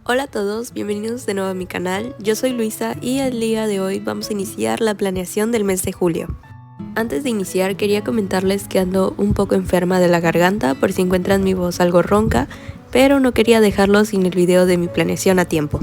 Hola a todos, bienvenidos de nuevo a mi canal. Yo soy Luisa y el día de hoy vamos a iniciar la planeación del mes de julio. Antes de iniciar quería comentarles que ando un poco enferma de la garganta por si encuentran mi voz algo ronca, pero no quería dejarlo sin el video de mi planeación a tiempo.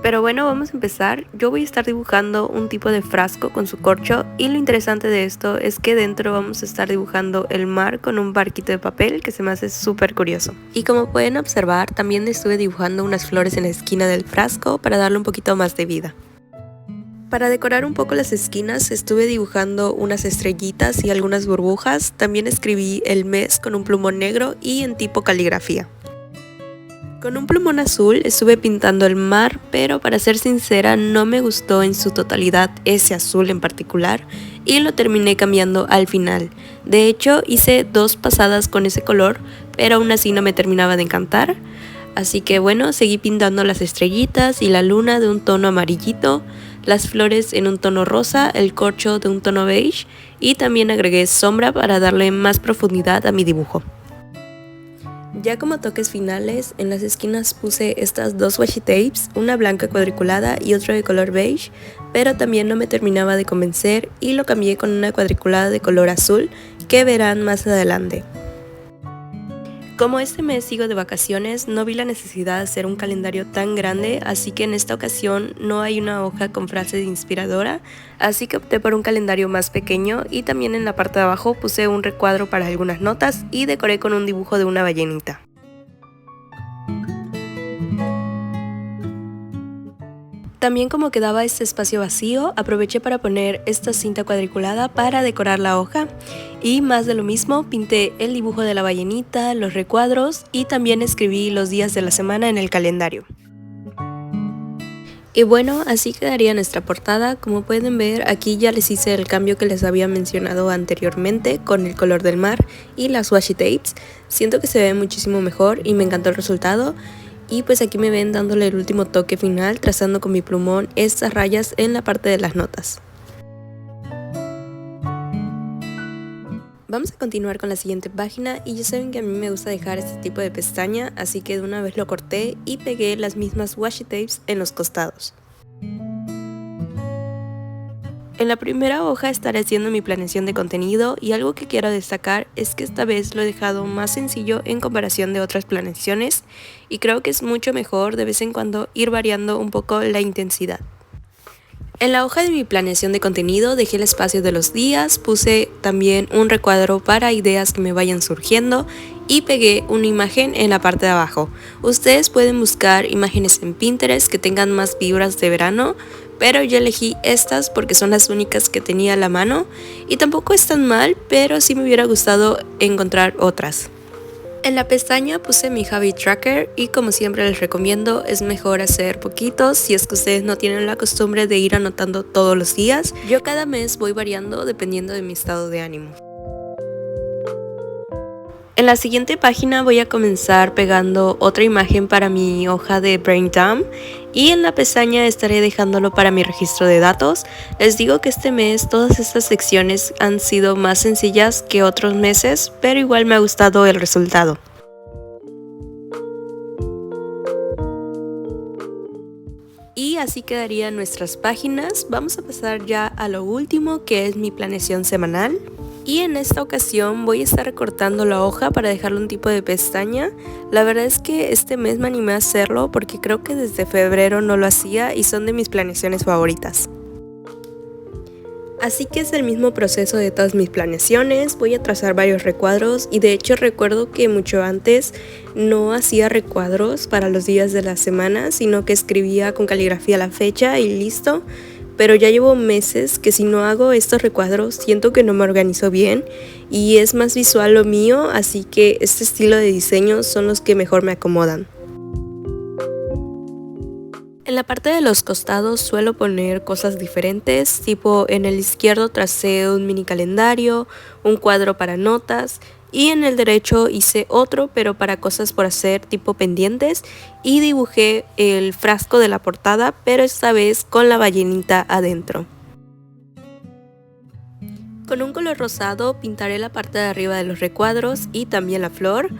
Pero bueno, vamos a empezar. Yo voy a estar dibujando un tipo de frasco con su corcho y lo interesante de esto es que dentro vamos a estar dibujando el mar con un barquito de papel que se me hace súper curioso. Y como pueden observar, también estuve dibujando unas flores en la esquina del frasco para darle un poquito más de vida. Para decorar un poco las esquinas estuve dibujando unas estrellitas y algunas burbujas. También escribí el mes con un plumón negro y en tipo caligrafía. Con un plumón azul estuve pintando el mar, pero para ser sincera no me gustó en su totalidad ese azul en particular y lo terminé cambiando al final. De hecho hice 2 pasadas con ese color, pero aún así no me terminaba de encantar. Así que bueno, seguí pintando las estrellitas y la luna de un tono amarillito, las flores en un tono rosa, el corcho de un tono beige y también agregué sombra para darle más profundidad a mi dibujo. Ya como toques finales, en las esquinas puse estas 2 washi tapes, una blanca cuadriculada y otra de color beige, pero también no me terminaba de convencer y lo cambié con una cuadriculada de color azul que verán más adelante. Como este mes sigo de vacaciones, no vi la necesidad de hacer un calendario tan grande, así que en esta ocasión no hay una hoja con frase inspiradora, así que opté por un calendario más pequeño y también en la parte de abajo puse un recuadro para algunas notas y decoré con un dibujo de una ballenita. También como quedaba este espacio vacío, aproveché para poner esta cinta cuadriculada para decorar la hoja y más de lo mismo, pinté el dibujo de la ballenita, los recuadros y también escribí los días de la semana en el calendario. Y bueno, así quedaría nuestra portada. Como pueden ver, aquí ya les hice el cambio que les había mencionado anteriormente con el color del mar y las washi tapes. Siento que se ve muchísimo mejor y me encantó el resultado. Y pues aquí me ven dándole el último toque final, trazando con mi plumón estas rayas en la parte de las notas. Vamos a continuar con la siguiente página y ya saben que a mí me gusta dejar este tipo de pestaña, así que de una vez lo corté y pegué las mismas washi tapes en los costados. En la primera hoja estaré haciendo mi planeación de contenido y algo que quiero destacar es que esta vez lo he dejado más sencillo en comparación de otras planeaciones y creo que es mucho mejor de vez en cuando ir variando un poco la intensidad. En la hoja de mi planeación de contenido dejé el espacio de los días, puse también un recuadro para ideas que me vayan surgiendo y pegué una imagen en la parte de abajo. Ustedes pueden buscar imágenes en Pinterest que tengan más vibras de verano, pero yo elegí estas porque son las únicas que tenía a la mano y tampoco están mal, pero sí me hubiera gustado encontrar otras. En la pestaña puse mi hobby tracker y como siempre les recomiendo es mejor hacer poquitos si es que ustedes no tienen la costumbre de ir anotando todos los días. Yo cada mes voy variando dependiendo de mi estado de ánimo. En la siguiente página voy a comenzar pegando otra imagen para mi hoja de Brain Dump y en la pestaña estaré dejándolo para mi registro de datos. Les digo que este mes todas estas secciones han sido más sencillas que otros meses, pero igual me ha gustado el resultado. Y así quedarían nuestras páginas. Vamos a pasar ya a lo último, que es mi planeación semanal. Y en esta ocasión voy a estar recortando la hoja para dejarle un tipo de pestaña. La verdad es que este mes me animé a hacerlo porque creo que desde febrero no lo hacía y son de mis planeaciones favoritas. Así que es el mismo proceso de todas mis planeaciones, voy a trazar varios recuadros y de hecho recuerdo que mucho antes no hacía recuadros para los días de la semana, sino que escribía con caligrafía la fecha y listo. Pero ya llevo meses que si no hago estos recuadros siento que no me organizo bien y es más visual lo mío, así que este estilo de diseño son los que mejor me acomodan. En la parte de los costados suelo poner cosas diferentes, tipo en el izquierdo tracé un mini calendario, un cuadro para notas y en el derecho hice otro pero para cosas por hacer tipo pendientes y dibujé el frasco de la portada pero esta vez con la ballenita adentro. Con un color rosado pintaré la parte de arriba de los recuadros y también la flor.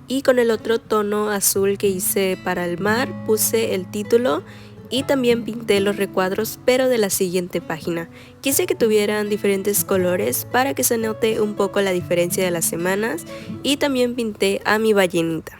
Y con el otro tono azul que hice para el mar puse el título y también pinté los recuadros pero de la siguiente página. Quise que tuvieran diferentes colores para que se note un poco la diferencia de las semanas y también pinté a mi ballenita.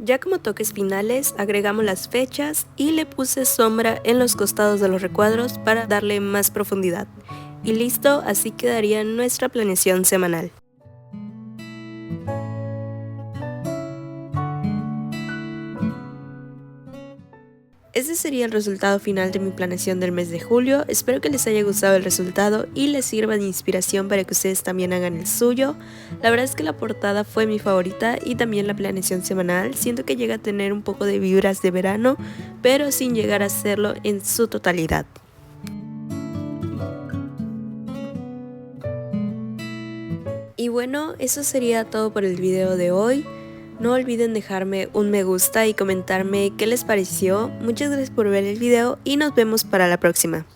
Ya como toques finales agregamos las fechas y le puse sombra en los costados de los recuadros para darle más profundidad. Y listo, así quedaría nuestra planeación semanal. Este sería el resultado final de mi planeación del mes de julio. Espero que les haya gustado el resultado y les sirva de inspiración para que ustedes también hagan el suyo. La verdad es que la portada fue mi favorita y también la planeación semanal. Siento que llega a tener un poco de vibras de verano, pero sin llegar a hacerlo en su totalidad. Y bueno, eso sería todo por el video de hoy. No olviden dejarme un me gusta y comentarme qué les pareció. Muchas gracias por ver el video y nos vemos para la próxima.